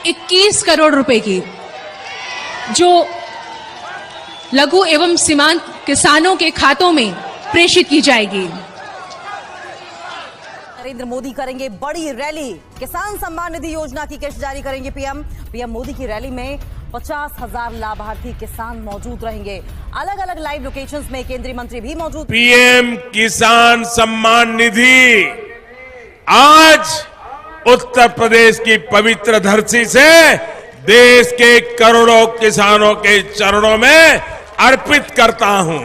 21 करोड़ रुपए की, जो लघु एवं सीमांत किसानों के खातों में प्रेषित की जाएगी। नरेंद्र मोदी करेंगे बड़ी रैली, किसान सम्मान निधि योजना की किस्त जारी करेंगे पीएम मोदी की रैली में 50,000 लाभार्थी किसान मौजूद रहेंगे। अलग अलग लाइव लोकेशंस में केंद्रीय मंत्री भी मौजूद। पीएम किसान सम्मान निधि आज उत्तर प्रदेश की पवित्र धरती से देश के करोड़ों किसानों के चरणों में अर्पित करता हूं।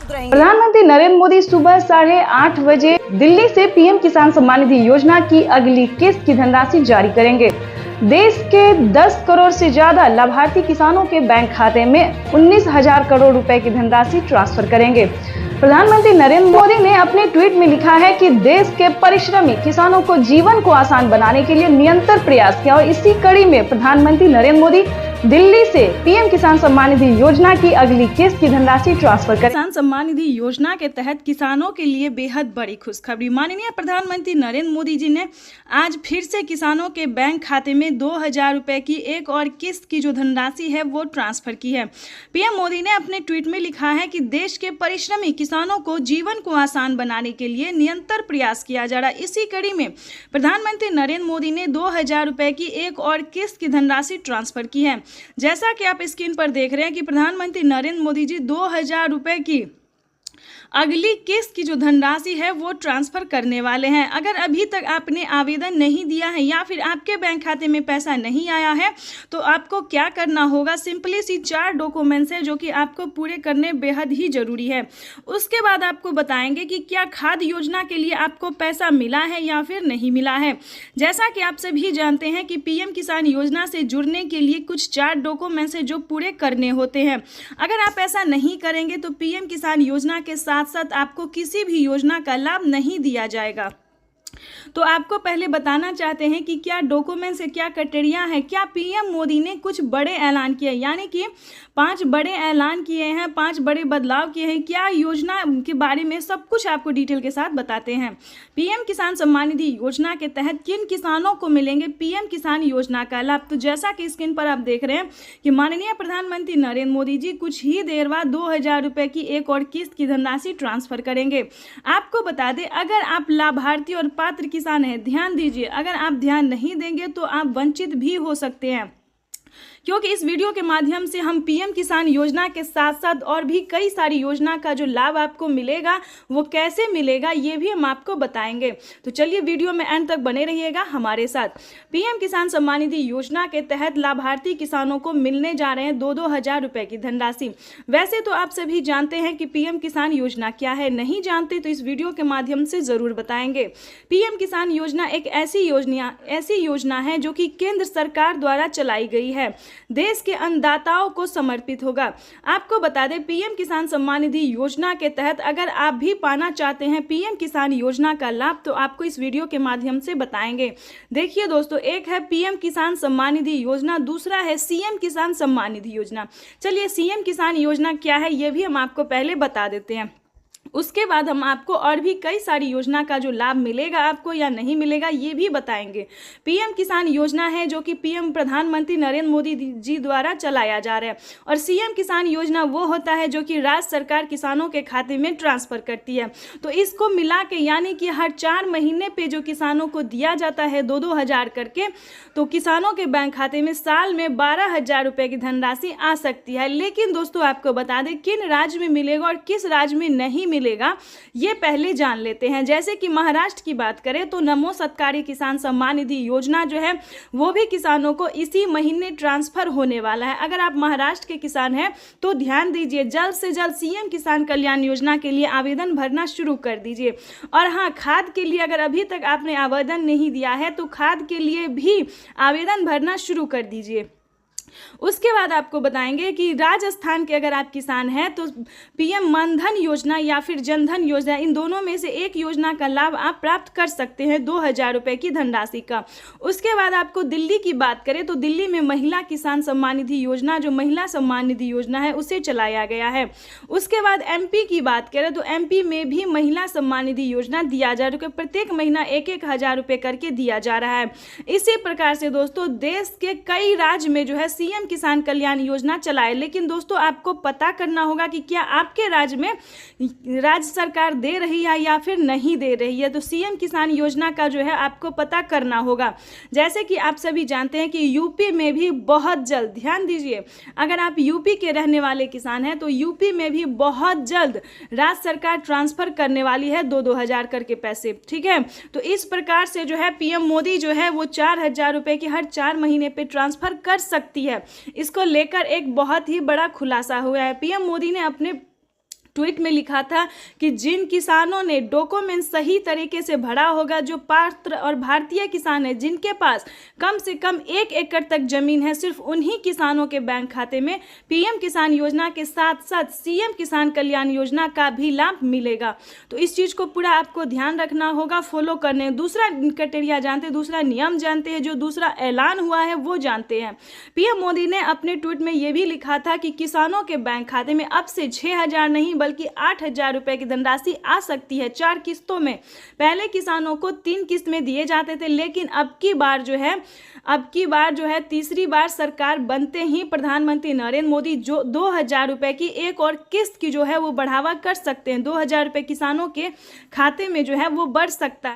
प्रधानमंत्री नरेंद्र मोदी सुबह 8:30 बजे दिल्ली से पीएम किसान सम्मान निधि योजना की अगली किस्त की धनराशि जारी करेंगे। देश के 10 करोड़ से ज्यादा लाभार्थी किसानों के बैंक खाते में 19,000 करोड़ रुपए की धनराशि ट्रांसफर करेंगे। प्रधानमंत्री नरेंद्र मोदी ने अपने ट्वीट में लिखा है कि देश के परिश्रमी किसानों को जीवन को आसान बनाने के लिए निरंतर प्रयास किया और इसी कड़ी में प्रधानमंत्री नरेंद्र मोदी दिल्ली से पीएम किसान सम्मान निधि योजना की अगली किस्त की धनराशि ट्रांसफर करें। किसान सम्मान निधि योजना के तहत किसानों के लिए बेहद बड़ी खुशखबरी। माननीय प्रधानमंत्री नरेंद्र मोदी जी ने आज फिर से किसानों के बैंक खाते में 2,000 रुपए की एक और किस्त की जो धनराशि है वो ट्रांसफर की है। पीएम मोदी ने अपने ट्वीट में लिखा है कि देश के परिश्रमी किसानों को जीवन को आसान बनाने के लिए निरंतर प्रयास किया जा रहा है। इसी कड़ी में प्रधानमंत्री नरेंद्र मोदी ने 2,000 रुपए की एक और किस्त की धनराशि ट्रांसफर की है। जैसा कि आप स्क्रीन पर देख रहे हैं कि प्रधानमंत्री नरेंद्र मोदी जी 2,000 रुपए की अगली किस्त की जो धनराशि है वो ट्रांसफर करने वाले हैं। अगर अभी तक आपने आवेदन नहीं दिया है या फिर आपके बैंक खाते में पैसा नहीं आया है तो आपको क्या करना होगा, सिंपली सी 4 डॉक्यूमेंट्स हैं जो कि आपको पूरे करने बेहद ही जरूरी है। उसके बाद आपको बताएंगे कि क्या खाद्य योजना के लिए आपको पैसा मिला है या फिर नहीं मिला है। जैसा कि आप सभी जानते हैं कि पीएम किसान योजना से जुड़ने के लिए कुछ 4 डॉक्यूमेंट्स हैं जो पूरे करने होते हैं। अगर आप ऐसा नहीं करेंगे तो पीएम किसान योजना के साथ साथ आपको किसी भी योजना का लाभ नहीं दिया जाएगा। तो आपको पहले बताना चाहते हैं कि क्या डॉक्यूमेंट्स है, क्या क्राइटेरिया है। क्या पीएम मोदी ने कुछ बड़े ऐलान किए, यानी कि 5 बड़े ऐलान किए हैं, 5 बड़े बदलाव किए हैं। क्या योजना के बारे में सब कुछ आपको डिटेल के साथ बताते हैं। पीएम किसान सम्मान निधि योजना के तहत किन किसानों को मिलेंगे पीएम किसान योजना का लाभ। तो जैसा कि स्क्रीन पर आप देख रहे हैं कि माननीय प्रधानमंत्री नरेंद्र मोदी जी कुछ ही देर बाद 2,000 रुपए की एक और किस्त की धनराशि ट्रांसफर करेंगे। आपको बता दें, अगर आप लाभार्थी और पात्र किसान है, ध्यान दीजिए, अगर आप ध्यान नहीं देंगे तो आप वंचित भी हो सकते हैं, क्योंकि इस वीडियो के माध्यम से हम पीएम किसान योजना के साथ साथ और भी कई सारी योजना का जो लाभ आपको मिलेगा वो कैसे मिलेगा ये भी हम आपको बताएंगे। तो चलिए वीडियो में एंड तक बने रहिएगा हमारे साथ। पीएम किसान सम्मान निधि योजना के तहत लाभार्थी किसानों को मिलने जा रहे हैं 2-2 रुपए की धनराशि। वैसे तो आप सभी जानते हैं कि पीएम किसान योजना क्या है, नहीं जानते तो इस वीडियो के माध्यम से जरूर बताएंगे। पीएम किसान योजना एक ऐसी योजना है जो कि केंद्र सरकार द्वारा चलाई गई है, देश के अन्नदाताओं को समर्पित होगा। आपको बता दें, पीएम किसान सम्मान निधि योजना के तहत अगर आप भी पाना चाहते हैं पीएम किसान योजना का लाभ तो आपको इस वीडियो के माध्यम से बताएंगे। देखिए दोस्तों, एक है पीएम किसान सम्मान निधि योजना, दूसरा है सीएम किसान सम्मान निधि योजना। चलिए सीएम किसान योजना क्या है ये भी हम आपको पहले बता देते हैं, उसके बाद हम आपको और भी कई सारी योजना का जो लाभ मिलेगा आपको या नहीं मिलेगा ये भी बताएंगे। पीएम किसान योजना है जो कि पीएम प्रधानमंत्री नरेंद्र मोदी जी द्वारा चलाया जा रहा है, और सीएम किसान योजना वो होता है जो कि राज्य सरकार किसानों के खाते में ट्रांसफर करती है। तो इसको मिला के यानी कि हर 4 महीने पे जो किसानों को दिया जाता है 2-2 हज़ार करके, तो किसानों के बैंक खाते में साल में 12,000 रुपये की धनराशि आ सकती है। लेकिन दोस्तों आपको बता दें किन राज्य में मिलेगा और किस राज्य में नहीं मिलेगा ये पहले जान लेते हैं। जैसे कि महाराष्ट्र की बात करें तो नमो सत्कारी किसान सम्मान निधि योजना जो है वो भी किसानों को इसी महीने ट्रांसफर होने वाला है। अगर आप महाराष्ट्र के किसान हैं तो ध्यान दीजिए, जल्द से जल्द सीएम किसान कल्याण योजना के लिए आवेदन भरना शुरू कर दीजिए। और हाँ, खाद के लिए अगर अभी तक आपने आवेदन नहीं दिया है तो खाद के लिए भी आवेदन भरना शुरू कर दीजिए। उसके बाद आपको बताएंगे कि राजस्थान के अगर आप किसान हैं तो पीएम मनधन योजना या फिर जनधन योजना, इन दोनों में से एक योजना का लाभ आप प्राप्त कर सकते हैं 2000 रुपये की धनराशि का। उसके बाद आपको दिल्ली की बात करें तो दिल्ली में महिला किसान सम्मान निधि योजना, जो महिला सम्मान निधि योजना है, उसे चलाया गया है। उसके बाद एमपी की बात करें तो एमपी में भी महिला सम्मान निधि योजना दिया जा रहा है, प्रत्येक महीना 1,000 रुपये करके दिया जा रहा है। इसी प्रकार से दोस्तों देश के कई राज्य में जो है सीएम किसान कल्याण योजना चलाए, लेकिन दोस्तों आपको पता करना होगा कि क्या आपके राज्य में राज्य सरकार दे रही है या फिर नहीं दे रही है। तो सीएम किसान योजना का जो है आपको पता करना होगा। जैसे कि आप सभी जानते हैं कि यूपी में भी बहुत जल्द, ध्यान दीजिए, अगर आप यूपी के रहने वाले किसान हैं तो यूपी में भी बहुत जल्द राज्य सरकार ट्रांसफर करने वाली है 2-2 हज़ार करके पैसे, ठीक है। तो इस प्रकार से जो है पीएम मोदी जो है वो 4,000 रुपये की हर 4 महीने पे ट्रांसफर कर सकती है। इसको लेकर एक बहुत ही बड़ा खुलासा हुआ है। पीएम मोदी ने अपने ट्वीट में लिखा था कि जिन किसानों ने डॉक्यूमेंट सही तरीके से भरा होगा, जो पात्र और भारतीय किसान हैं जिनके पास कम से कम 1 एकड़ तक जमीन है, सिर्फ उन्हीं किसानों के बैंक खाते में पीएम किसान योजना के साथ साथ सीएम किसान कल्याण योजना का भी लाभ मिलेगा। तो इस चीज़ को पूरा आपको ध्यान रखना होगा, फॉलो करने। दूसरा क्राइटेरिया जानते हैं, दूसरा नियम जानते हैं, जो दूसरा ऐलान हुआ है वो जानते हैं। पीएम मोदी ने अपने ट्वीट में ये भी लिखा था कि किसानों के बैंक खाते में अब से 6,000 नहीं बल्कि 8,000 रुपए की धनराशि आ सकती है 4 किस्तों में। पहले किसानों को 3 किस्त में दिए जाते थे, लेकिन अब की बार जो है तीसरी बार सरकार बनते ही प्रधानमंत्री नरेंद्र मोदी जो 2,000 रुपए की एक और किस्त की जो है वो बढ़ावा कर सकते हैं। 2,000 रुपए किसानों के खाते में जो है वो बढ़ सकता है।